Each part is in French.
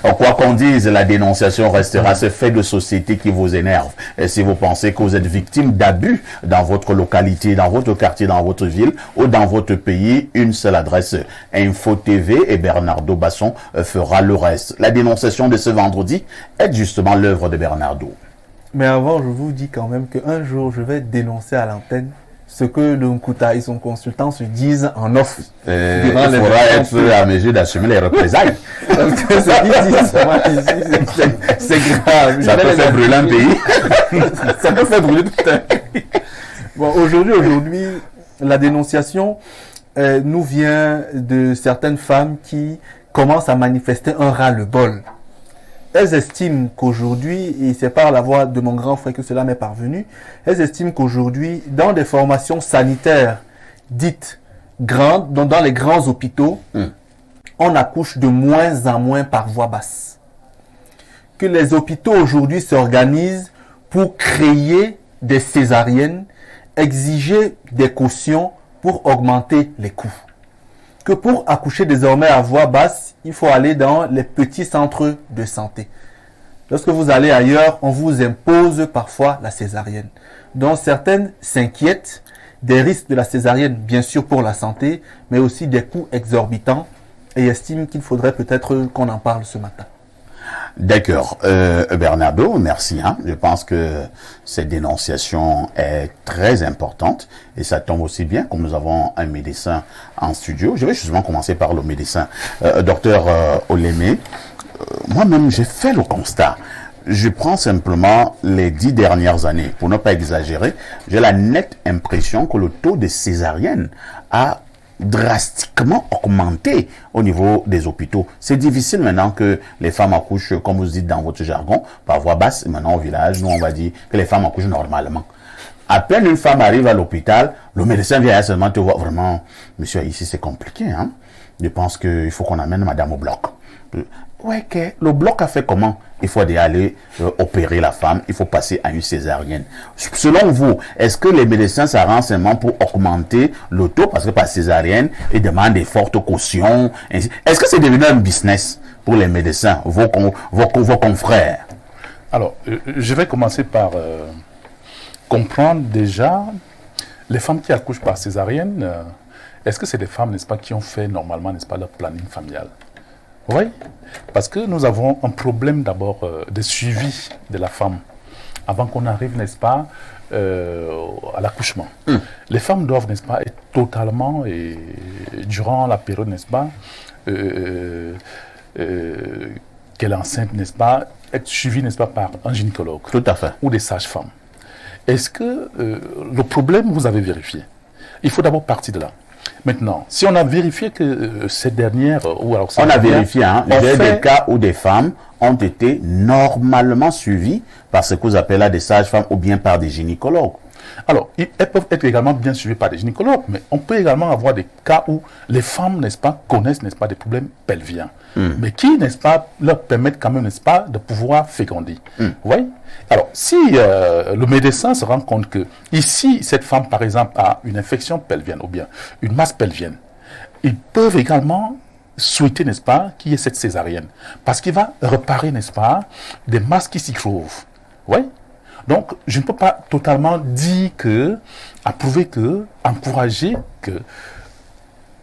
Quoi qu'on dise, la dénonciation restera ce fait de société qui vous énerve. Et si vous pensez que vous êtes victime d'abus dans votre localité, dans votre quartier, dans votre ville ou dans votre pays, une seule adresse, Info TV, et Bernardo Basson fera le reste. La dénonciation de ce vendredi est justement l'œuvre de Bernardo. Mais avant, je vous dis quand même qu'un jour, je vais dénoncer à l'antenne ce que le Nkouta et son consultant se disent en off. Il faudra être à mesure d'assumer les représailles. Parce que ce qu'ils disent, c'est grave. Ça peut faire brûler un pays. Ça peut faire brûler tout un pays. Bon, aujourd'hui, la dénonciation nous vient de certaines femmes qui commencent à manifester un ras-le-bol. Elles estiment qu'aujourd'hui, et c'est par la voix de mon grand frère que cela m'est parvenu, elles estiment qu'aujourd'hui, dans des formations sanitaires dites grandes, dans les grands hôpitaux, on accouche de moins en moins par voie basse. Que les hôpitaux aujourd'hui s'organisent pour créer des césariennes, exiger des cautions pour augmenter les coûts. Que pour accoucher désormais à voix basse, il faut aller dans les petits centres de santé. Lorsque vous allez ailleurs, on vous impose parfois la césarienne. Donc certaines s'inquiètent des risques de la césarienne, bien sûr pour la santé, mais aussi des coûts exorbitants et estiment qu'il faudrait peut-être qu'on en parle ce matin. D'accord. Bernardo, merci. Je pense que cette dénonciation est très importante et ça tombe aussi bien comme nous avons un médecin en studio. Je vais justement commencer par le médecin. Docteur Olémé, moi-même j'ai fait le constat. Je prends simplement les 10 dernières années, pour ne pas exagérer, j'ai la nette impression que le taux de césarienne a drastiquement augmenté au niveau des hôpitaux. C'est difficile maintenant que les femmes accouchent, comme vous dites dans votre jargon, par voie basse. Maintenant au village, nous on va dire que les femmes accouchent normalement. À peine une femme arrive à l'hôpital, le médecin vient seulement te voir. Vraiment, monsieur, ici c'est compliqué. Je pense qu'il faut qu'on amène madame au bloc. Ouais, que le bloc a fait comment? Il faut aller opérer la femme, il faut passer à une césarienne. Selon vous, est-ce que les médecins s'arrangent seulement pour augmenter le taux? Parce que par césarienne, ils demandent des fortes cautions. Est-ce que c'est devenu un business pour les médecins, vos confrères? Alors, je vais commencer par comprendre déjà les femmes qui accouchent par césarienne. Est-ce que c'est des femmes, n'est-ce pas, qui ont fait normalement, n'est-ce pas, leur planning familial? Oui, parce que nous avons un problème d'abord de suivi de la femme avant qu'on arrive, n'est-ce pas, à l'accouchement. Les femmes doivent, n'est-ce pas, être totalement, durant la période, n'est-ce pas, qu'elle est enceinte, n'est-ce pas, être suivie, n'est-ce pas, par un gynécologue. Tout à fait. Ou des sages-femmes. Est-ce que le problème, vous avez vérifié? Il faut d'abord partir de là. Maintenant, si on a vérifié que ces dernières... on a vérifié, il y a des cas où des femmes ont été normalement suivies par ce que vous appelez là des sages-femmes ou bien par des gynécologues. Alors, elles peuvent être également bien suivies par des gynécologues, mais on peut également avoir des cas où les femmes, n'est-ce pas, connaissent, n'est-ce pas, des problèmes pelviens, mais qui, n'est-ce pas, leur permettent quand même, n'est-ce pas, de pouvoir féconder. Vous voyez? Alors, si le médecin se rend compte que ici, cette femme, par exemple, a une infection pelvienne ou bien une masse pelvienne, ils peuvent également souhaiter, n'est-ce pas, qu'il y ait cette césarienne, parce qu'il va réparer, n'est-ce pas, des masses qui s'y trouvent. Vous voyez? Donc, je ne peux pas totalement dire que, approuver que, encourager que,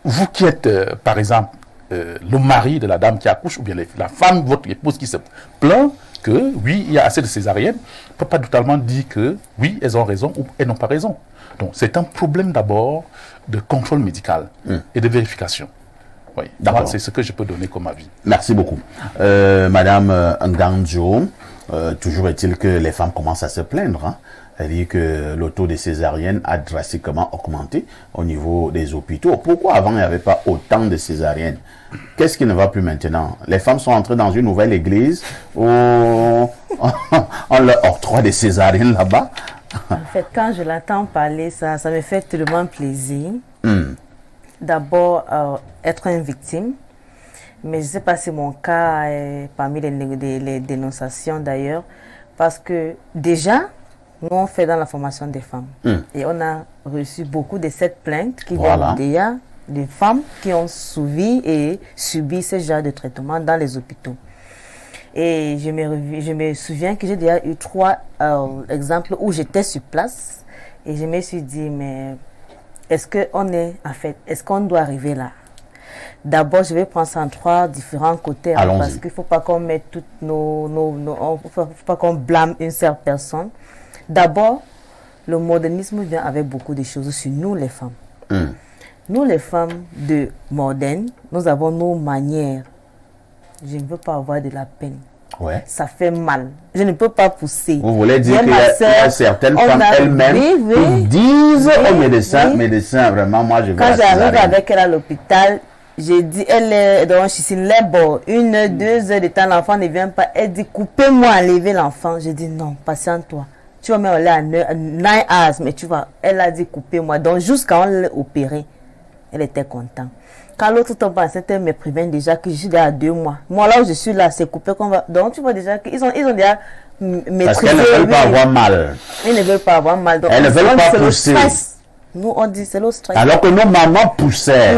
vous qui êtes, par exemple, le mari de la dame qui accouche, ou bien la femme, votre épouse qui se plaint que, oui, il y a assez de césariennes, ne peut pas totalement dire que, oui, elles ont raison ou elles n'ont pas raison. Donc, c'est un problème d'abord de contrôle médical et de vérification. Oui, c'est ce que je peux donner comme avis. Merci beaucoup. Madame Nganjo, toujours est-il que les femmes commencent à se plaindre. C'est-à-dire que le taux de césariennes a drastiquement augmenté au niveau des hôpitaux. Pourquoi avant il n'y avait pas autant de césariennes? Qu'est-ce qui ne va plus maintenant? Les femmes sont entrées dans une nouvelle église où on leur octroie des césariennes là-bas. En fait, quand je l'entends parler, ça me fait tellement plaisir. D'abord, être une victime. Mais je ne sais pas si mon cas est parmi les dénonciations d'ailleurs. Parce que déjà, nous on fait dans la formation des femmes. Et on a reçu beaucoup de cette plainte qui viennent déjà de femmes qui ont subi ce genre de traitement dans les hôpitaux. Et je me souviens que j'ai déjà eu 3 exemples où j'étais sur place et je me suis dit, mais est-ce qu'on doit arriver là? D'abord, je vais prendre ça en 3 différents côtés parce qu'il ne faut pas qu'on mette toutes faut pas qu'on blâme une seule personne. D'abord, le modernisme vient avec beaucoup de choses sur nous les femmes. Nous les femmes de modernes, nous avons nos manières. Je ne veux pas avoir de la peine. Ouais. Ça fait mal. Je ne peux pas pousser. Vous voulez dire qu'il y a certaines femmes elles-mêmes qui disent aux médecins, vraiment, moi je veux Quand j'arrive avec elle à l'hôpital, j'ai dit, elle est dans une, 2 heures de temps, l'enfant ne vient pas. Elle dit, coupez-moi, enlevez l'enfant. J'ai dit, non, patiente-toi. Tu vas me aller à 9 heures, mais tu vas. Elle a dit, coupez-moi. Donc, jusqu'à on l'a opéré, elle était contente. Quand l'autre tombe enceinte, elle me prévient déjà que je suis là à 2 mois. Moi, là où je suis là, c'est coupé qu'on va. Donc, tu vois déjà qu'ils ont déjà maîtrisé. Parce qu'elles ne veulent pas avoir mal. Elles ne veulent pas avoir mal. Donc, elles ne veulent pas pousser. Nous, on dit c'est le stress. Alors que nos mamans poussaient.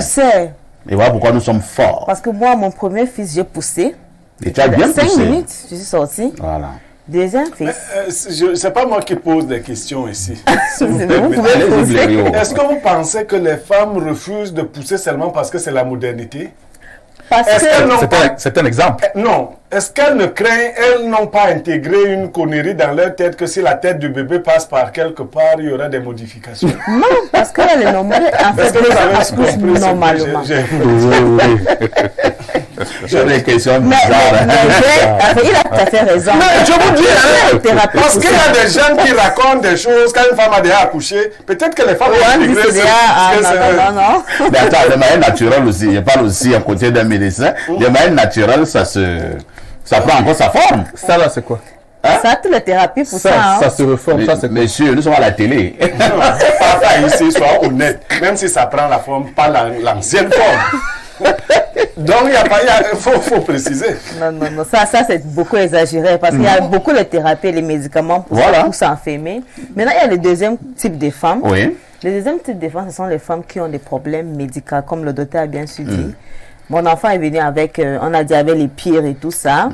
Et voilà pourquoi nous sommes forts. Parce que moi, mon premier fils, j'ai poussé. Et tu as bien poussé. 5 minutes, je suis sortie. Voilà. Deuxième fils. C'est pas moi qui pose des questions ici. Vous pouvez poser. Est-ce que vous pensez que les femmes refusent de pousser seulement parce que c'est la modernité? C'est un exemple. Non. Est-ce qu'elles ne craignent, elles n'ont pas intégré une connerie dans leur tête que si la tête du bébé passe par quelque part, il y aura des modifications? Non, parce qu'elle est normale. En fait, vous avez accouche normalement. J'ai des questions bizarres. Il a tout à fait raison. Mais je vous dis, parce qu'il y a des gens qui racontent des choses quand une femme a déjà accouché. Peut-être que les femmes ont intégré non. Mais attends, de manière naturelle aussi, je parle aussi à côté d'un médecin, de manière naturelle, ça prend encore sa forme. Ça là, c'est quoi? Ça a toutes les thérapies pour ça. Ça se reforme. Ça, c'est quoi? Monsieur, nous sommes à la télé. Pas ça ici, sois honnête. Même si ça prend la forme, pas l'ancienne forme. Donc, il faut préciser. Non, ça c'est beaucoup exagéré parce qu'il y a beaucoup de thérapies et les médicaments pour s'enfermer. Maintenant, il y a le deuxième type de femmes. Oui. Le deuxième type de femmes, ce sont les femmes qui ont des problèmes médicaux, comme le docteur a bien su dire. Mon enfant est venu avec, on a dit avec les pires et tout ça.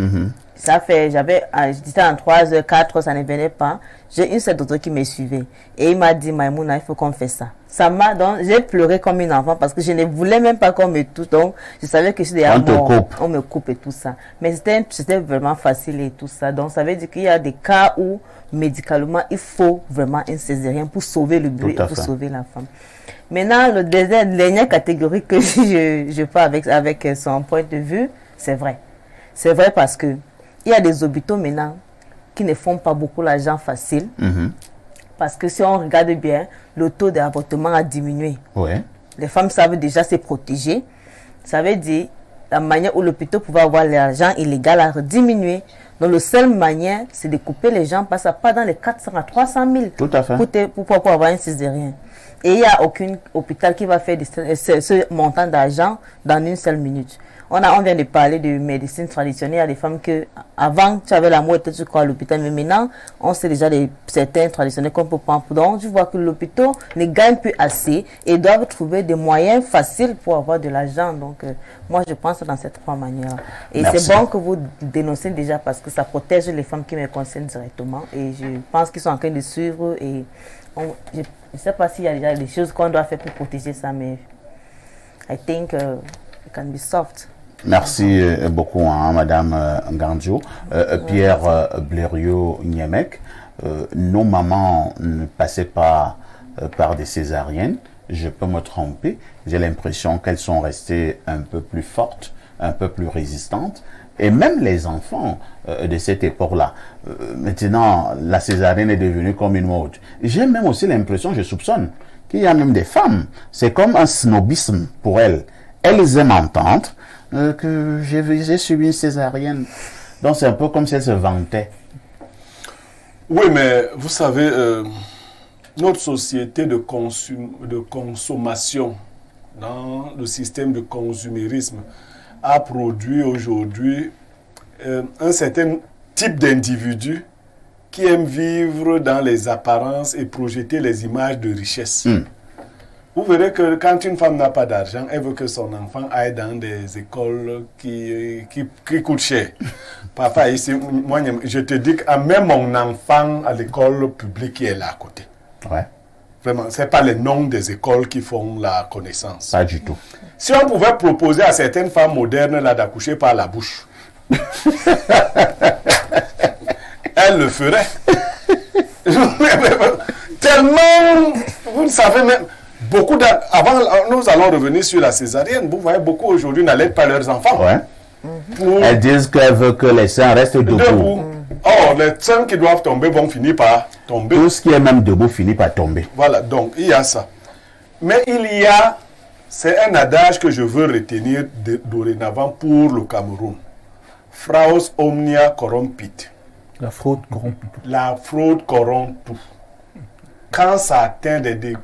Ça fait, j'étais en 3 heures, 4 heures, ça ne venait pas. J'ai une seule docteur qui me suivait. Et il m'a dit, Maïmouna, il faut qu'on fasse ça. Donc, j'ai pleuré comme une enfant parce que je ne voulais même pas qu'on me touche. Donc, je savais que je suis déjà mort. On me coupe et tout ça. Mais c'était vraiment facile et tout ça. Donc, ça veut dire qu'il y a des cas où, médicalement, il faut vraiment une césarienne pour sauver le bébé et pour sauver la femme. Maintenant, la dernière catégorie que je parle avec son point de vue, c'est vrai. C'est vrai parce que il y a des hôpitaux maintenant qui ne font pas beaucoup l'argent facile. Parce que si on regarde bien, le taux d'avortement a diminué. Ouais. Les femmes savent déjà se protéger. Ça veut dire la manière où l'hôpital pouvait avoir l'argent illégal a diminué. Donc, la seule manière, c'est de couper les gens, parce que pas dans les 400 à 300 000 Tout à fait. pour avoir une césarienne. Et il n'y a aucun hôpital qui va faire ce montant d'argent dans une seule minute. On vient de parler de médecine traditionnelle. Il y a des femmes que, avant, tu avais la moitié de à l'hôpital, mais maintenant, on sait déjà certains traditionnels qu'on peut prendre. Donc, je vois que l'hôpital ne gagne plus assez et doivent trouver des moyens faciles pour avoir de l'argent. Donc, moi, je pense dans ces 3 manières. Et c'est bon que vous dénoncez déjà parce que ça protège les femmes qui me concernent directement. Et je pense qu'ils sont en train de suivre. Et je ne sais pas s'il y a déjà des choses qu'on doit faire pour protéger ça, mais I think it can be soft. Merci beaucoup, Madame Ngandjo. Pierre Blériot-Niemek, nos mamans ne passaient pas par des césariennes. Je peux me tromper. J'ai l'impression qu'elles sont restées un peu plus fortes, un peu plus résistantes. Et même les enfants de cette époque-là. Maintenant, la césarienne est devenue comme une mode. J'ai même aussi l'impression, je soupçonne, qu'il y a même des femmes. C'est comme un snobisme pour elles. Elles aiment entendre que j'ai subi une césarienne. Donc c'est un peu comme si elles se vantaient. Oui, mais vous savez, notre société de consommation, dans le système de consumérisme, a produit aujourd'hui un certain type d'individu qui aime vivre dans les apparences et projeter les images de richesse. Vous verrez que quand une femme n'a pas d'argent, elle veut que son enfant aille dans des écoles qui coûtent cher. Parfois, ici, moi, je te dis que même mon enfant à l'école publique qui est là à côté. Ouais. Vraiment, ce n'est pas les noms des écoles qui font la connaissance. Pas du tout. Si on pouvait proposer à certaines femmes modernes là d'accoucher par la bouche, elles le feraient. Tellement, vous le savez même, avant, nous allons revenir sur la césarienne. Vous voyez, beaucoup aujourd'hui n'allaitent pas leurs enfants. Ouais. Elles disent qu'elles veulent que les seins restent debout. Or, les seins qui doivent tomber vont finir par tomber. Tout ce qui est même debout finit par tomber. Voilà, donc il y a ça. Mais il y a, c'est un adage que je veux retenir dorénavant pour le Cameroun. Fraus omnia corrompit. La fraude corrompt tout. La fraude corrompt tout. Quand ça atteint des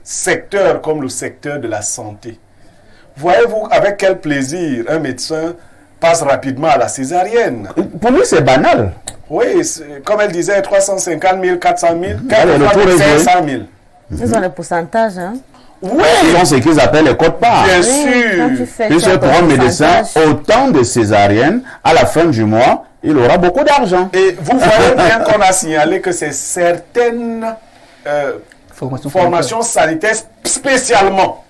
secteurs comme le secteur de la santé, voyez-vous avec quel plaisir un médecin passe rapidement à la césarienne. Pour lui, c'est banal. Oui, comme elle disait, 350 000, 400 000, Allez, le tour est 500 000. Ils ont les pourcentages, hein. Oui, Ils ont ce qu'ils appellent les codes parts. bien Oui, quand tu sûr. fais Puisque tu as pour ton un médecin, pourcentage. autant de césariennes, à la fin du mois, il aura beaucoup d'argent. Et vous voyez bien qu'on a signalé que c'est certaines formations sanitaires spécialement.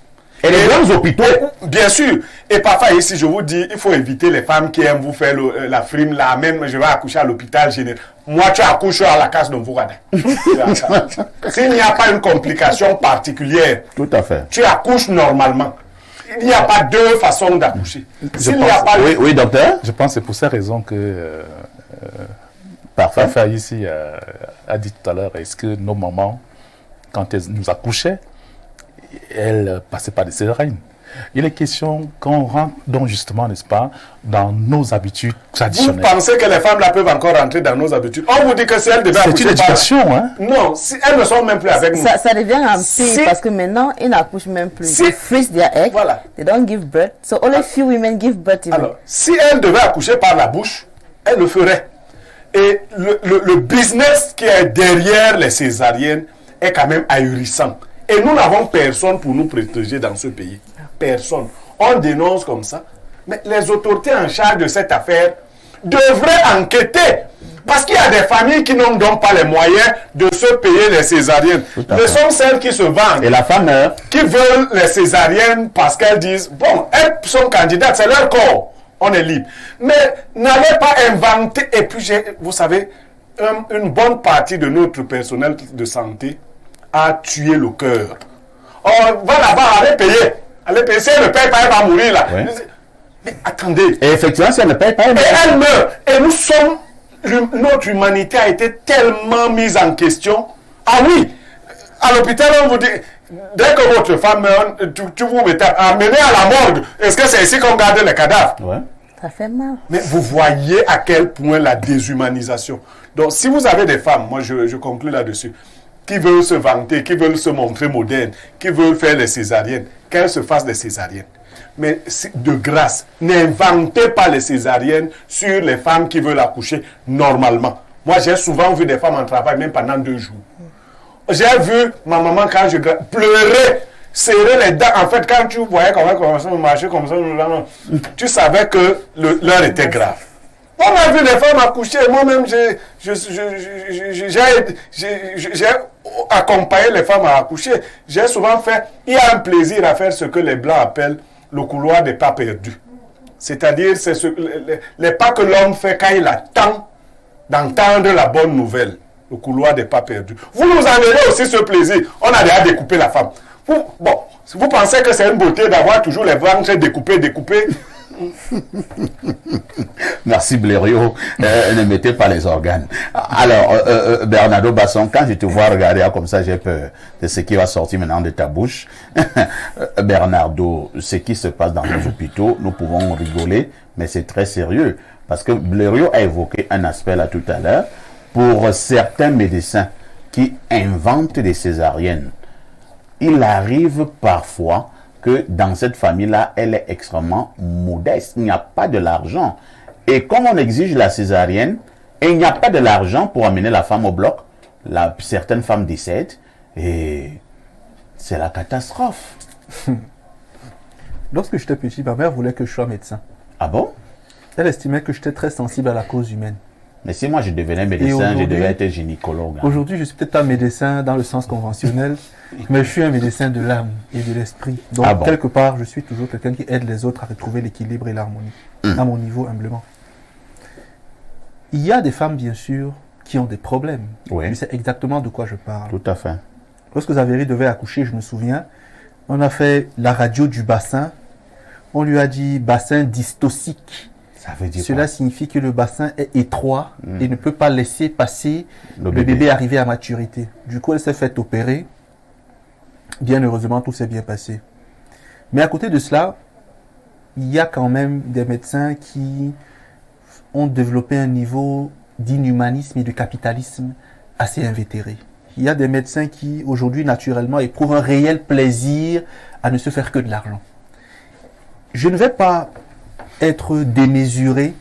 Et les grands hôpitaux, Bien sûr. Et parfois, ici, je vous dis, il faut éviter les femmes qui aiment vous faire la frime là. Même, je vais accoucher à l'hôpital général. Moi, tu accouches à la case de Mvougadin. S'il n'y a pas une complication particulière, tout à fait. tu accouches normalement. Il n'y a pas deux façons d'accoucher. S'il n'y a pas... Oui, oui, docteur. Je pense que c'est pour ces raisons que Parfait. Fafa ici a dit tout à l'heure, est-ce que nos mamans, quand elles nous accouchaient, elles passaient par des césariennes? Il est question qu'on rentre donc justement, n'est-ce pas, dans nos habitudes Vous traditionnelles. pensez que les femmes là peuvent encore rentrer dans nos habitudes? On vous dit que si elles devaient C'est accoucher une éducation, hein? Non, si elles ne sont même plus avec nous. Ça devient un pire Si- parce que maintenant, ils n'accouchent même plus. Si- They freeze their egg. Voilà. They don't give birth. So only few women give birth. Even. Alors, si elles devaient accoucher par la bouche, elles le feraient. Et le business qui est derrière les césariennes est quand même ahurissant. Et nous n'avons personne pour nous protéger dans ce pays. Personne. On dénonce comme ça. Mais les autorités en charge de cette affaire devraient enquêter. Parce qu'il y a des familles qui n'ont donc pas les moyens de se payer les césariennes. à Ce fait. sont celles qui se vendent, Et la femme meurt. qui veulent les césariennes parce qu'elles disent, bon, elles sont candidates, c'est leur corps, on est libre. Mais n'allez pas inventer, et puis vous savez, une bonne partie de notre personnel de santé a tué le cœur. Oh, va là-bas, allez payer. Allez payer, si elle ne paye pas, elle va mourir là. Ouais. Mais attendez, Et effectivement, si elle ne paye pas, elle et meurt. elle meurt. Et nous sommes, notre humanité a été tellement mise en question. Ah oui, à l'hôpital, on vous dit, dès que votre femme meurt, tu vous mettez amenez à la morgue. Est-ce que c'est ici qu'on garde les cadavres? Ouais. Ça fait mal. Mais vous voyez à quel point la déshumanisation. Donc, si vous avez des femmes, moi je conclue là-dessus, qui veulent se vanter, qui veulent se montrer modernes, qui veulent faire les césariennes, qu'elles se fassent des césariennes. Mais de grâce, n'inventez pas les césariennes sur les femmes qui veulent accoucher normalement. Moi, j'ai souvent vu des femmes en travail, même pendant 2 jours. J'ai vu ma maman, quand je pleurer, serrer les dents. En fait, quand tu voyais comment elle commençait à marcher comme ça, tu savais que l'heure était grave. On a vu des femmes accoucher. Moi-même, j'ai accompagné les femmes à accoucher. J'ai souvent fait... Il y a un plaisir à faire ce que les Blancs appellent le couloir des pas perdus. C'est-à-dire, c'est les pas que l'homme fait quand il attend d'entendre la bonne nouvelle. Le couloir des pas perdus. Vous nous en avez aussi ce plaisir. On a déjà découpé la femme. Vous pensez que c'est une beauté d'avoir toujours les ventres découpés. Merci Blériot, ne mettez pas les organes. Alors, Bernardo Basson, quand je te vois regarder comme ça, j'ai peur de ce qui va sortir maintenant de ta bouche. Bernardo, ce qui se passe dans les hôpitaux, nous pouvons rigoler, mais c'est très sérieux. Parce que Blériot a évoqué un aspect là tout à l'heure. Pour certains médecins qui inventent des césariennes, il arrive parfois que dans cette famille-là, elle est extrêmement modeste. Il n'y a pas de l'argent. Et comme on exige la césarienne, et il n'y a pas de l'argent pour amener la femme au bloc, certaines femmes décèdent et c'est la catastrophe. Lorsque j'étais petit, ma mère voulait que je sois médecin. Ah bon? Elle estimait que j'étais très sensible à la cause humaine. Mais si moi je devenais médecin, je aujourd'hui- devais être gynécologue. Hein. Aujourd'hui, je suis peut-être pas médecin dans le sens conventionnel, mais je suis un médecin de l'âme et de l'esprit. Donc, Ah bon? quelque part, je suis toujours quelqu'un qui aide les autres à retrouver l'équilibre et l'harmonie, à mon niveau, humblement. Il y a des femmes, bien sûr, qui ont des problèmes. Oui. Je sais exactement de quoi je parle. Tout à fait. Lorsque Zavéry devait accoucher, je me souviens, on a fait la radio du bassin. On lui a dit bassin dystocique. Ça veut dire Cela quoi? signifie que le bassin est étroit et ne peut pas laisser passer Le le bébé. bébé arriver à maturité. Du coup, elle s'est fait opérer. Bien heureusement, tout s'est bien passé. Mais à côté de cela, il y a quand même des médecins qui ont développé un niveau d'inhumanisme et de capitalisme assez invétéré. Il y a des médecins qui, aujourd'hui, naturellement, éprouvent un réel plaisir à ne se faire que de l'argent. Je ne vais pas être démesuré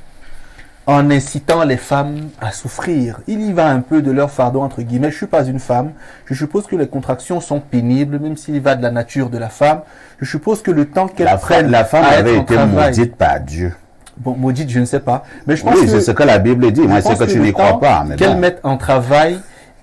en incitant les femmes à souffrir. Il y va un peu de leur fardeau, entre guillemets. Je ne suis pas une femme. Je suppose que les contractions sont pénibles, même s'il y va de la nature de la femme. Je suppose que le temps qu'elle prenne La femme à avait être au été travail... maudite par Dieu. Bon, maudite, je ne sais pas. Mais je pense Oui, que c'est ce que la Bible dit. Moi, je c'est pense que tu le n'y crois temps pas. Mais qu'elle bon. mette en travail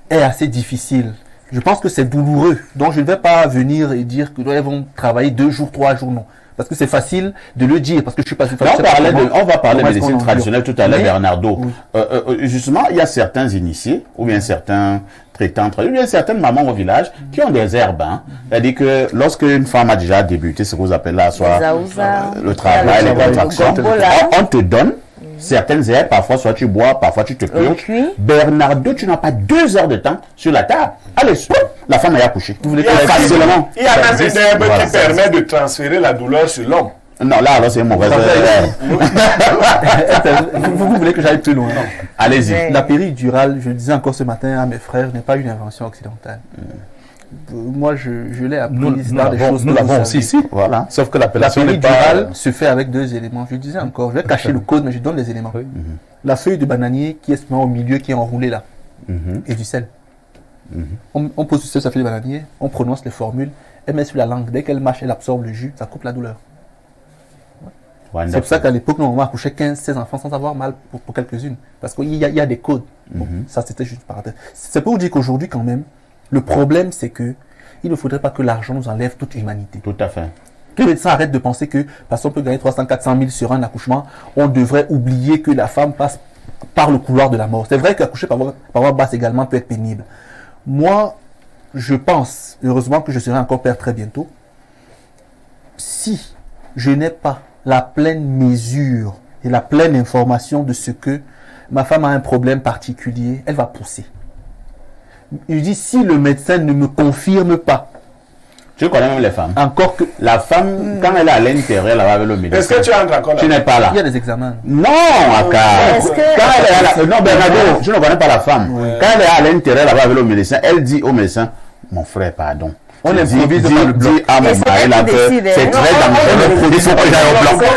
est assez difficile. Je pense que c'est douloureux. Donc, je ne vais pas venir et dire que elles vont travailler 2 jours, 3 jours, non. Parce que c'est facile de le dire, parce que je suis pas une femme. Là, Je sais pas on va parler de comment est-ce médecine qu'on traditionnelle tout à l'heure, Mais- Bernardo. Oui. Justement, il y a certains initiés, ou bien certains traitants, ou bien certaines mamans au village qui ont des herbes. Hein. C'est-à-dire que lorsque une femme a déjà débuté ce que vous appelez là, soit Les aouza, le travail, les le contractions, gombo, là. on te donne certaines herbes, parfois soit tu bois, parfois tu te purges. cuit. Bernardo, tu n'as pas 2 heures de temps sur la table. Allez, swap, la femme est accouchée. Vous voulez Il y a que facilement. Il y a même une herbe Voilà, qui ça permet de transférer la douleur sur l'homme. Non, là, alors c'est une mauvaise vous voulez que j'aille plus loin? Allez-y. Mais- La péridurale, je le disais encore ce matin à mes frères, n'est pas une invention occidentale. Moi, je l'ai appris Nous par des choses nous que vous l'avons aussi savez. ici. Voilà. Sauf que La l'appellation n'est péridurale pas... se fait avec 2 éléments. Je le disais encore, je vais cacher le code, mais je donne les éléments. Oui. La feuille de bananier qui est se met au milieu, qui est enroulée là, Mhm. et du sel. On pose du sel sur la feuille de bananier, on prononce les formules, elle met sur la langue. Dès qu'elle mâche, elle absorbe le jus, ça coupe la douleur. C'est pour ça qu'à l'époque, nos mamans accouchaient 15-16 enfants sans avoir mal pour quelques-unes. Parce qu'il y a des codes. Bon, ça, c'était juste par parenthèse. C'est pour vous dire qu'aujourd'hui, quand même, le problème, c'est que il ne faudrait pas que l'argent nous enlève toute humanité. Tout à fait. Que les médecins arrêtent de penser que, parce qu'on peut gagner 300-400 000 sur un accouchement, on devrait oublier que la femme passe par le couloir de la mort. C'est vrai qu'accoucher par voie basse également peut être pénible. Moi, je pense, heureusement que je serai encore père très bientôt, si je n'ai pas la pleine mesure et la pleine information de ce que ma femme a un problème particulier, elle va pousser. Je dis, si le médecin ne me confirme pas, Tu connais même les femmes. encore que La femme, quand elle est à l'intérieur, elle va avec le médecin. Est-ce que tu entres encore là? Tu n'es pas là. il y a des examens. Non, Aka. Est-ce que- Quand elle est à la... Non, Bernardo, je ne connais pas la femme. Quand elle est à l'intérieur, elle va avec le médecin. Elle dit au médecin, mon frère, pardon. On Dis- improvise dis- dans le bloc. dis à mon Et c'est mari elle là qui que décide, hein. c'est très dangereux. Il faut que j'aille au bloc.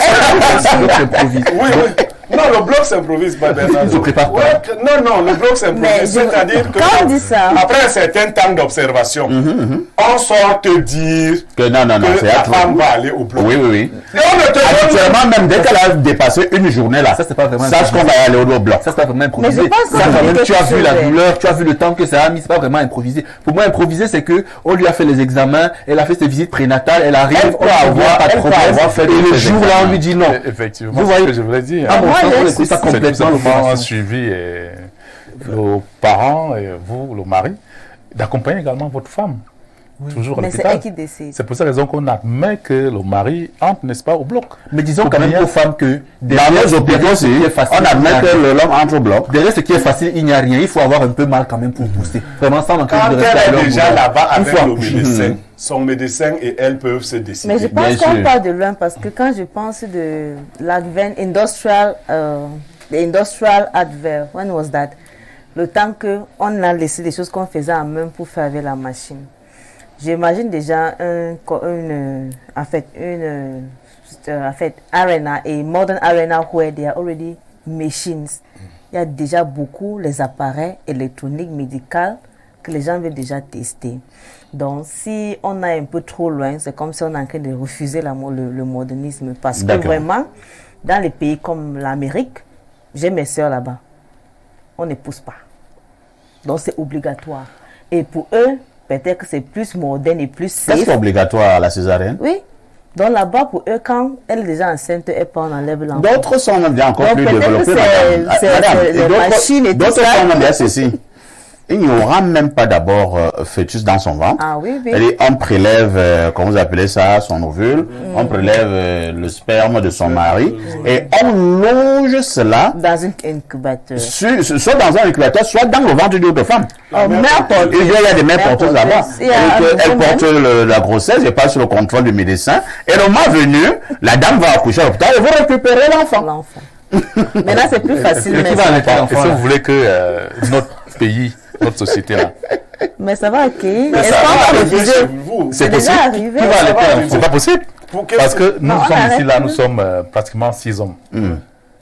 Oui, oui. Non, le bloc s'improvise pas, Bernardo. Se prépare pas. Ouais, non, le bloc Mais s'improvise. C'est-à-dire que quand on dit ça, après un certain temps d'observation, on sort te dire Que non, que c'est la à femme va aller au bloc. Oui, oui, oui. Et on ne te donne Habituellement, même dès qu'elle a dépassé une journée là, Ça, c'est pas vraiment sache qu'on va aller au bloc. Ça, c'est pas vraiment improvisé. Mais je pense que Ça, c'est quand même, quelque tu as vu chose, la ouais. douleur, tu as vu le temps que ça a mis, c'est pas vraiment improvisé. Pour moi, improvisé, c'est que on lui a fait les examens, elle a fait ses visites prénatales, elle arrive, Elle peut on lui avoir- voit pas de elle peut problème. avoir fait Et tous le ces jour là, on examens. lui dit non. Effectivement, Vous c'est voyez- ce que je voulais dire. À mon Moi, sens, j'ai on un écoute ça souci. C'est tout complètement simplement un l'opération. suivi vos parents et vous, le mari, d'accompagner également votre femme. Toujours à mais c'est l'hôpital. elle qui décide. C'est pour cette raison qu'on admet que le mari entre, n'est-ce pas, au bloc. Mais disons Faut quand même bien- aux femmes que Dans nos hôpitaux aussi, ce qui est facile, on admet il n'y a que rien. l'homme entre au bloc. Derrière ce qui est facile, il n'y a rien. Il faut avoir un peu mal quand même pour pousser. Vraiment, sans manquer quand de respect à elle leur est déjà modèle. là-bas Il avec faut le accoucher. médecin, son médecin et elle peuvent se décider. Mais je pense Bien qu'on sûr. part de loin parce que quand je pense de l'advent industrial, the industrial advert, when was that? Le temps qu'on a laissé des choses qu'on faisait en main pour faire avec la machine. J'imagine déjà une arena, a modern arena where there are already machines. Il y a déjà beaucoup les appareils électroniques médicaux que les gens veulent déjà tester. Donc, si on est un peu trop loin, c'est comme si on est en train de refuser le modernisme. Parce que vraiment, dans les pays comme l'Amérique, j'ai mes soeurs là-bas, on ne pousse pas. Donc, c'est obligatoire. Et pour eux, peut-être que c'est plus moderne et plus safe. Est-ce que c'est obligatoire la césarienne? Oui. Donc là-bas, pour eux, quand elle est déjà enceinte, elle part, on enlève l'enfant. D'autres sont même bien encore plus développés. C'est les machines et tout ça. D'autres sont même bien ceci. Il n'y aura même pas d'abord fœtus dans son ventre. Ah oui, oui. Et on prélève, comment vous appelez ça, son ovule. On prélève le sperme de son mari. Et on longe cela. Dans un incubateur. Soit dans un incubateur, soit dans le ventre d'une autre femme. N'importe. Il y a des mères porteuses là-bas. Elle porte la grossesse, elle passe sous le contrôle du médecin. Et le mois venu, la dame va accoucher à l'hôpital et va récupérer l'enfant. Maintenant, c'est plus facile. Est-ce que vous voulez que notre pays, notre société là. Mais ça va accueillir. Est-ce qu'on va refuser vous? C'est déjà arrivé. Qui va allaiter? C'est pas possible. Parce que nous sommes ici là, nous plus. sommes pratiquement 6 hommes.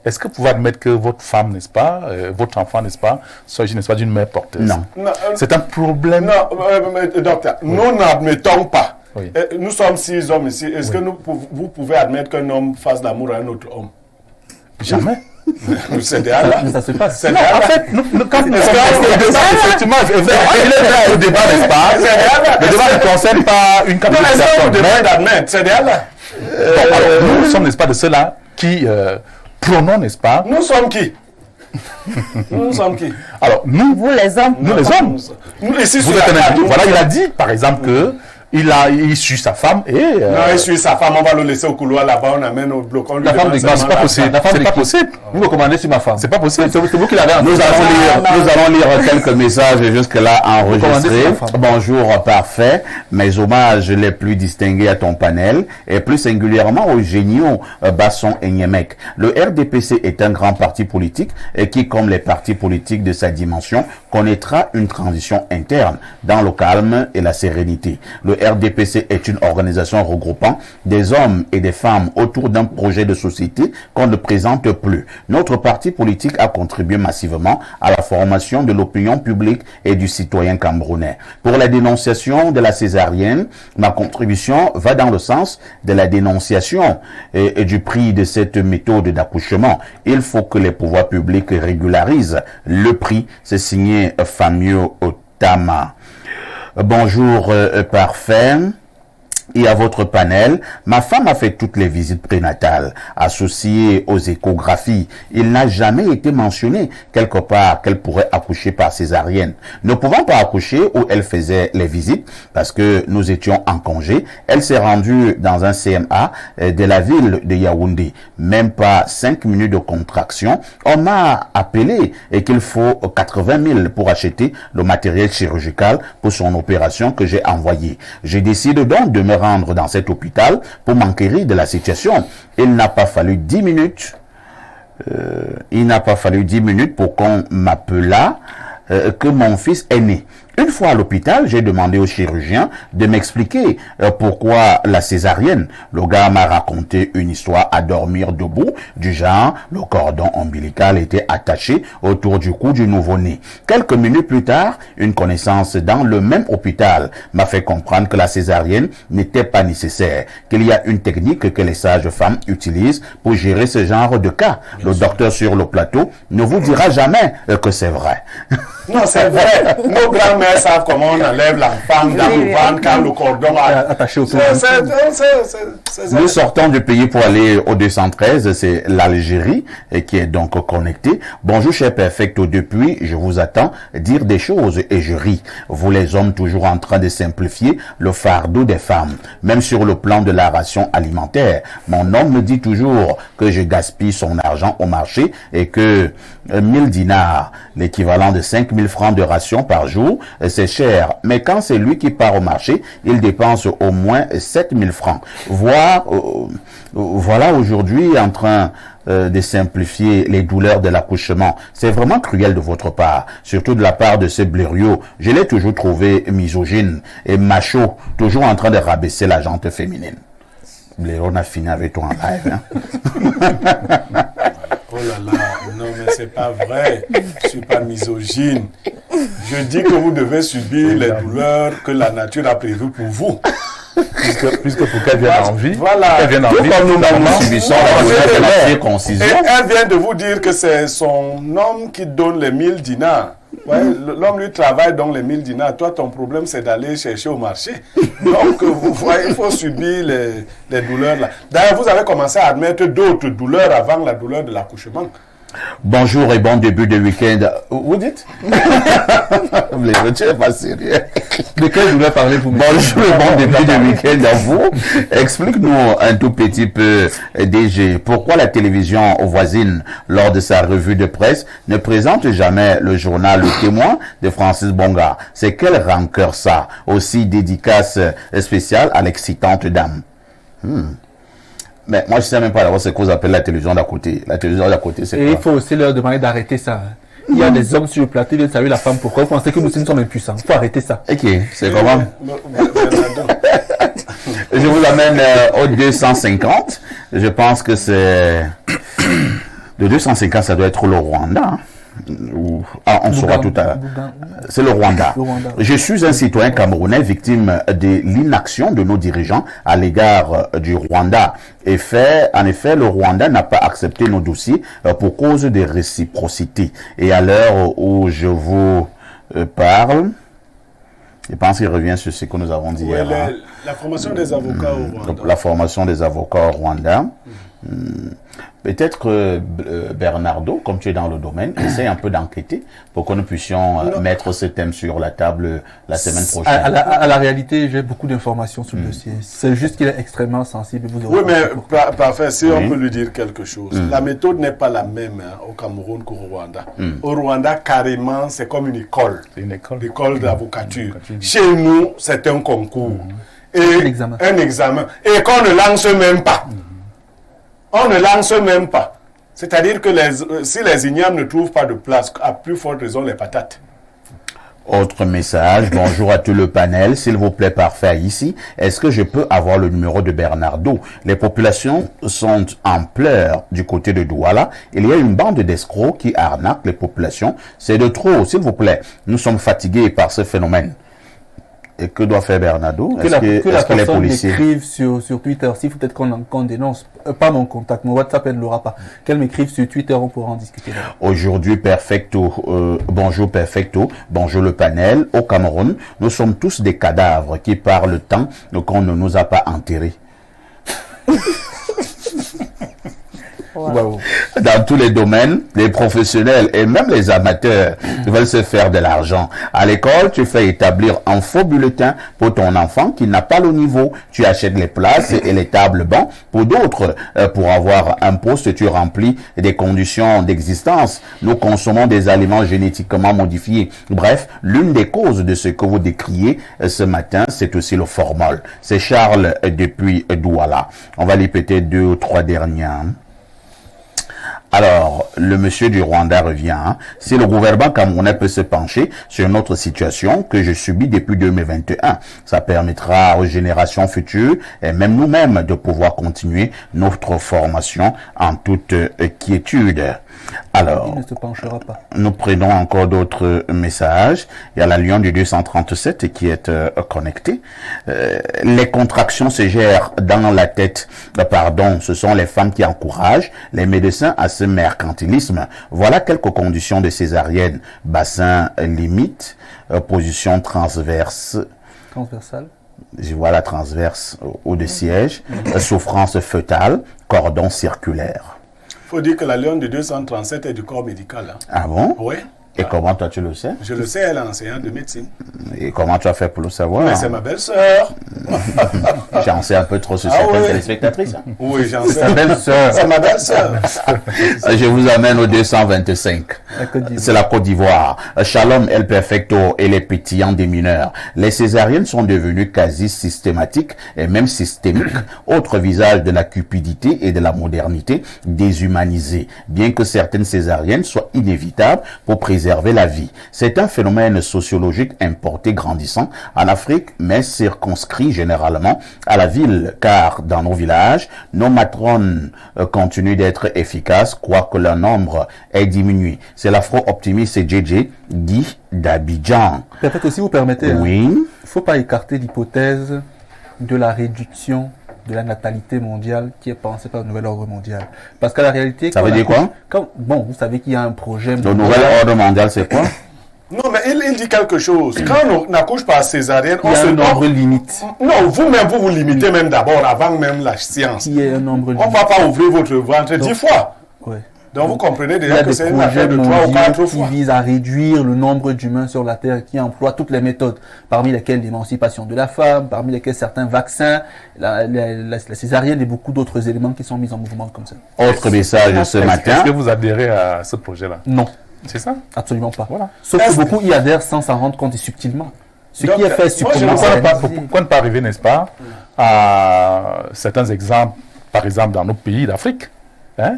Est-ce que vous pouvez admettre que votre femme, n'est-ce pas, votre enfant, n'est-ce pas, soit, n'est-ce pas, d'une mère porteuse? Non. C'est un problème. Non, docteur, nous n'admettons pas. Oui. Nous sommes 6 hommes ici. Est-ce que vous pouvez admettre qu'un homme fasse l'amour à un autre homme? Jamais. C'est derrière là. Ça se passe. C'est En derrière là. fait, nous, quand nous sommes effectivement, il est là au débat, n'est-ce pas? Le débat ne concerne pas une catégorie de Vous personnes. devez d'admettre, c'est derrière là. Alors, nous sommes, n'est-ce pas, de ceux-là qui prônons, n'est-ce pas? Nous sommes qui? Nous sommes qui? Alors, nous, Vous, les hommes. nous les hommes. Nous ici Vous sur êtes la un table, individu. Voilà, il a dit, par exemple, que il suit sa femme et. Non, il suit sa femme, on va le laisser au couloir là-bas, on amène au bloc. La femme de Non, c'est pas possible. La femme C'est de pas qui? possible. Vous me commandez sur ma femme. C'est pas possible. C'est vous qui l'avez Nous allons lire quelques messages jusque-là enregistrés. Recommandez sur la femme. Bonjour, parfait. Mes hommages les plus distingués à ton panel et plus singulièrement au géniaux Basson et Niemek. Le RDPC est un grand parti politique et qui, comme les partis politiques de sa dimension, connaîtra une transition interne dans le calme et la sérénité. Le RDPC est une organisation regroupant des hommes et des femmes autour d'un projet de société qu'on ne présente plus. Notre parti politique a contribué massivement à la formation de l'opinion publique et du citoyen camerounais. Pour la dénonciation de la césarienne, ma contribution va dans le sens de la dénonciation et du prix de cette méthode d'accouchement. Il faut que les pouvoirs publics régularisent le prix. C'est signé Famio Otama. Bonjour, parfait. Et à votre panel, ma femme a fait toutes les visites prénatales associées aux échographies. Il n'a jamais été mentionné quelque part qu'elle pourrait accoucher par césarienne. Ne pouvant pas accoucher où elle faisait les visites parce que nous étions en congé, elle s'est rendue dans un CMA de la ville de Yaoundé. Même pas 5 minutes de contraction. On m'a appelé et qu'il faut 80 000 pour acheter le matériel chirurgical pour son opération que j'ai envoyé. J'ai décidé donc de me rendre dans cet hôpital pour m'enquérir de la situation. Il n'a pas fallu 10 minutes. Il n'a pas fallu 10 minutes pour qu'on m'appelât que mon fils est né. Une fois à l'hôpital, j'ai demandé au chirurgien de m'expliquer pourquoi la césarienne. Le gars m'a raconté une histoire à dormir debout, du genre, le cordon ombilical était attaché autour du cou du nouveau-né. Quelques minutes plus tard, une connaissance dans le même hôpital m'a fait comprendre que la césarienne n'était pas nécessaire, qu'il y a une technique que les sages-femmes utilisent pour gérer ce genre de cas. Le docteur sur le plateau ne vous dira jamais que c'est vrai. Non, c'est vrai. Nos grands-mères savent comment on enlève l'enfant dans le ventre quand le cordon a attaché au cou. Nous sortons du pays pour aller au 213, c'est l'Algérie qui est donc connectée. Bonjour cher Perfecto, depuis je vous attends dire des choses et je ris. Vous les hommes toujours en train de simplifier le fardeau des femmes, même sur le plan de la ration alimentaire. Mon homme me dit toujours que je gaspille son argent au marché et que 1000 dinars, l'équivalent de 5000 francs de ration par jour, c'est cher. Mais quand c'est lui qui part au marché, il dépense au moins 7000 francs. Voilà aujourd'hui en train de simplifier les douleurs de l'accouchement. C'est vraiment cruel de votre part, surtout de la part de ce blériot. Je l'ai toujours trouvé misogyne et macho, toujours en train de rabaisser la gente féminine. Blériot, on a fini avec toi en live. Oh là là, non mais c'est pas vrai. Je suis pas misogyne. Je dis que vous devez subir les douleurs que la nature a prévues pour vous. Puisque pour qu'elle vienne en vie, Voilà. qu'elle vienne en Tout vie, comme nous-mêmes, finalement, nous subissons la douleur de la Et circoncision. elle vient de vous dire que c'est son homme qui donne les 1000 dinars. Ouais, l'homme lui travaille donc les 1000 dinars. Toi, ton problème, c'est d'aller chercher au marché. Donc, vous voyez, il faut subir les douleurs là. D'ailleurs, vous avez commencé à admettre d'autres douleurs avant la douleur de l'accouchement. Bonjour et bon début de week-end. Vous dites? Tu n'es pas sérieux. De quelle douleur parlez-vous? Bonjour et bon début de week-end à vous. Explique-nous un tout petit peu, DG, pourquoi la télévision voisine, lors de sa revue de presse, ne présente jamais le journal Le Témoin de Francis Bonga? C'est quelle rancœur ça? Aussi dédicace spéciale à l'excitante dame. Mais moi, je ne sais même pas d'abord ce que vous appelez la télévision d'à côté. La télévision d'à côté, c'est Et il quoi? faut aussi leur demander d'arrêter ça. Il y a des hommes sur le plateau, ils viennent saluer la femme. Pourquoi vous pensez que nous sommes impuissants? Il faut arrêter ça. Ok, c'est comment? Bernardo. Je vous amène au 250. Je pense que c'est... Le 250, ça doit être le Rwanda. Hein. On saura tout à l'heure. C'est le Rwanda. Le Rwanda. Je suis un citoyen camerounais victime de l'inaction de nos dirigeants à l'égard du Rwanda. En effet, le Rwanda n'a pas accepté nos dossiers pour cause de réciprocité. Et à l'heure où je vous parle, je pense qu'il revient sur ce que nous avons dit hier. Hein. La formation des avocats au Rwanda. La formation des avocats au Rwanda. Peut-être que Bernardo, comme tu es dans le domaine, essaie un peu d'enquêter pour que nous puissions mettre ce thème sur la table la semaine prochaine. À la réalité, j'ai beaucoup d'informations sur le dossier. C'est juste qu'il est extrêmement sensible. Vous aurez Oui, mais compris pourquoi. parfait, si on peut lui dire quelque chose. La méthode n'est pas la même au Cameroun qu'au Rwanda. Au Rwanda, carrément, c'est comme une école. c'est une école. L'école d'avocature. Chez nous, c'est un concours. Et Un examen. un examen. Et qu'on ne lance même pas. On ne lance même pas. C'est-à-dire que si les ignames ne trouvent pas de place, à plus forte raison les patates. Autre message, bonjour à tout le panel, s'il vous plaît, parfait ici. Est-ce que je peux avoir le numéro de Bernardo? Les populations sont en pleurs du côté de Douala. Il y a une bande d'escrocs qui arnaquent les populations. C'est de trop, s'il vous plaît. Nous sommes fatigués par ce phénomène. Et que doit faire Bernardo? Que la que les personne policiers... m'écrive sur Twitter, s'il faut peut-être qu'on dénonce, pas mon contact, mon WhatsApp, elle ne l'aura pas. Qu'elle m'écrive sur Twitter, on pourra en discuter là. Aujourd'hui, perfecto, bonjour perfecto, bonjour le panel. Au Cameroun, nous sommes tous des cadavres qui par le temps qu'on ne nous a pas enterrés. Wow. Dans tous les domaines, les professionnels et même les amateurs veulent se faire de l'argent. À l'école, tu fais établir un faux bulletin pour ton enfant qui n'a pas le niveau. Tu achètes les places et les tables bancs. Pour d'autres, pour avoir un poste, tu remplis des conditions d'existence. Nous consommons des aliments génétiquement modifiés. Bref, l'une des causes de ce que vous décriez ce matin, c'est aussi le formol. C'est Charles depuis Douala. On va lui péter 2 ou 3 dernières. Alors, le monsieur du Rwanda revient. Hein. Si le gouvernement camerounais peut se pencher sur notre situation que je subis depuis 2021, ça permettra aux générations futures et même nous-mêmes de pouvoir continuer notre formation en toute quiétude. Alors, Il ne se penchera pas. nous prenons encore d'autres messages. Il y a la Lion du 237 qui est connecté. Les contractions se gèrent dans la tête. Pardon, ce sont les femmes qui encouragent les médecins à ce mercantilisme. Voilà quelques conditions de césarienne. Bassin limite, position transverse. Transversal. Je vois la transverse ou de siège. Souffrance fœtale, cordon circulaire. Il faut dire que la Lyon du 237 est du corps médical. Hein. Ah bon? Oui. Et comment toi tu le sais? Je le sais, elle est enseignante de médecine. Et comment tu as fait pour le savoir? Mais c'est ma belle-sœur. J'en sais un peu trop sur Ah certaines oui. téléspectatrices. Hein. Oui, j'en sais. Sa belle-sœur. C'est ma belle-sœur. Je vous amène au 225. La Côte d'Ivoire. C'est la Côte d'Ivoire. Shalom El Perfecto et les pétillants des mineurs. Les césariennes sont devenues quasi systématiques et même systémiques. Autre visage de la cupidité et de la modernité déshumanisée. Bien que certaines césariennes soient inévitables pour préserver préserver la vie. C'est un phénomène sociologique importé grandissant en Afrique, mais circonscrit généralement à la ville, car dans nos villages, nos matrones continuent d'être efficaces, quoique leur nombre ait diminué. C'est l'afro-optimiste JJ Guy d'Abidjan. Peut-être aussi, vous permettez, Oui. il ne faut pas écarter l'hypothèse de la réduction de la natalité mondiale qui est pensée par le nouvel ordre mondial. Parce qu'à la réalité... Ça veut dire quoi? Bon, vous savez qu'il y a un projet... Le nouvel ordre mondial, c'est quoi? Non, mais il dit quelque chose. Quand on accouche par césarienne, Il y a un nombre limite. Non, vous-même, vous limitez même d'abord, avant même la science. Il y a un nombre On limite. ne va pas ouvrir votre ventre 10 fois. Ouais. Donc vous comprenez Il y déjà a que des c'est une affaire projets de 3 ou 4 mondiaux qui fois. visent à réduire le nombre d'humains sur la Terre, qui emploient toutes les méthodes, parmi lesquelles l'émancipation de la femme, parmi lesquelles certains vaccins, la césarienne et beaucoup d'autres éléments qui sont mis en mouvement comme ça. Autre message ce matin. Est-ce que vous adhérez à ce projet-là? Non, C'est ça? absolument pas. Voilà. Sauf que Est-ce beaucoup y adhèrent sans s'en rendre compte et subtilement. Ce Donc, qui est fait moi, je subtilement, Pourquoi sais ne pas, pourquoi ne pas arriver, n'est-ce pas, à certains exemples, par exemple dans nos pays d'Afrique, hein?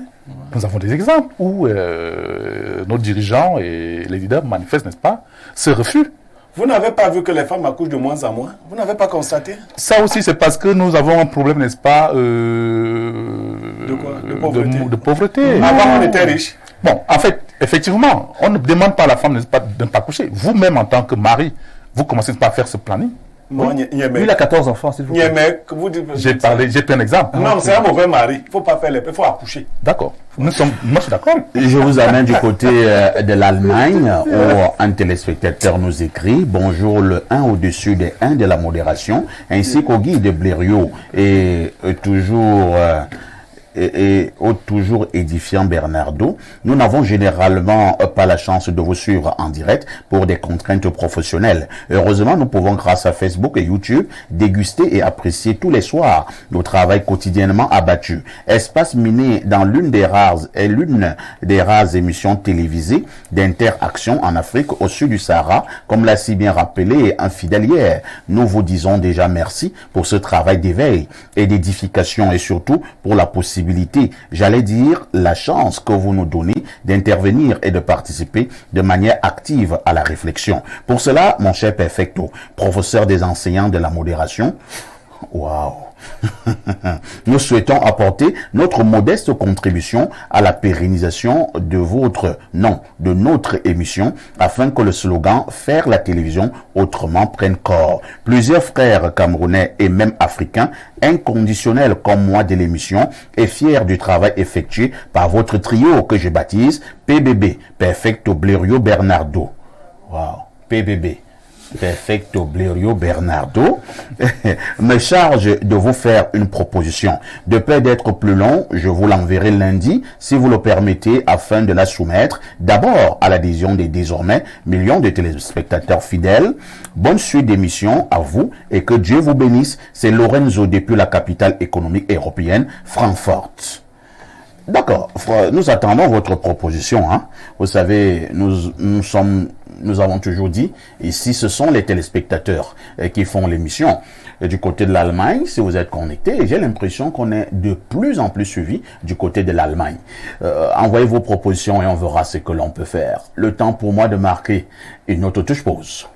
Nous avons des exemples où nos dirigeants et les leaders manifestent, n'est-ce pas, ce refus. Vous n'avez pas vu que les femmes accouchent de moins en moins? Vous n'avez pas constaté? Ça aussi, c'est parce que nous avons un problème, n'est-ce pas, quoi? De pauvreté. de pauvreté. Avant, on était riches. Bon, en fait, effectivement, on ne demande pas à la femme, n'est-ce pas, de ne pas coucher. Vous-même, en tant que mari, vous commencez pas à faire ce planning. Moi, lui, il a 14 enfants, s'il vous plaît. vous dites... J'ai pris un exemple. Non, c'est un mauvais mari. Il ne faut pas faire les paix, il faut accoucher. D'accord. Moi, je suis d'accord. Je vous amène du côté de l'Allemagne où un téléspectateur nous écrit « Bonjour le 1 au-dessus des 1 de la modération ainsi qu'au Guy de Blériot et toujours... et au toujours édifiant Bernardo, nous n'avons généralement pas la chance de vous suivre en direct pour des contraintes professionnelles. Heureusement, nous pouvons grâce à Facebook et YouTube déguster et apprécier tous les soirs nos travail quotidiennement abattus. Espace miné dans l'une des rares émissions télévisées d'interaction en Afrique au sud du Sahara, comme l'a si bien rappelé un fidèle hier. Nous vous disons déjà merci pour ce travail d'éveil et d'édification et surtout pour la possibilité, j'allais dire la chance que vous nous donnez d'intervenir et de participer de manière active à la réflexion. Pour cela, mon cher Perfecto, professeur des enseignants de la modération, waouh! Nous souhaitons apporter notre modeste contribution à la pérennisation de de notre émission, afin que le slogan « Faire la télévision autrement » prenne corps. Plusieurs frères camerounais et même africains, inconditionnels comme moi de l'émission, et fiers du travail effectué par votre trio que je baptise PBB, Perfecto Blériot Bernardo. Wow, PBB. Perfecto Blériot Bernardo me charge de vous faire une proposition. De peur d'être plus long, je vous l'enverrai lundi, si vous le permettez, afin de la soumettre d'abord à l'adhésion des désormais millions de téléspectateurs fidèles. Bonne suite d'émission à vous et que Dieu vous bénisse. C'est Lorenzo depuis la capitale économique européenne, Francfort. D'accord, nous attendons votre proposition. Hein. Vous savez, nous avons toujours dit, ici ce sont les téléspectateurs qui font l'émission. Du côté de l'Allemagne, si vous êtes connecté, j'ai l'impression qu'on est de plus en plus suivi du côté de l'Allemagne. Envoyez vos propositions et on verra ce que l'on peut faire. Le temps pour moi de marquer une autre touche pause.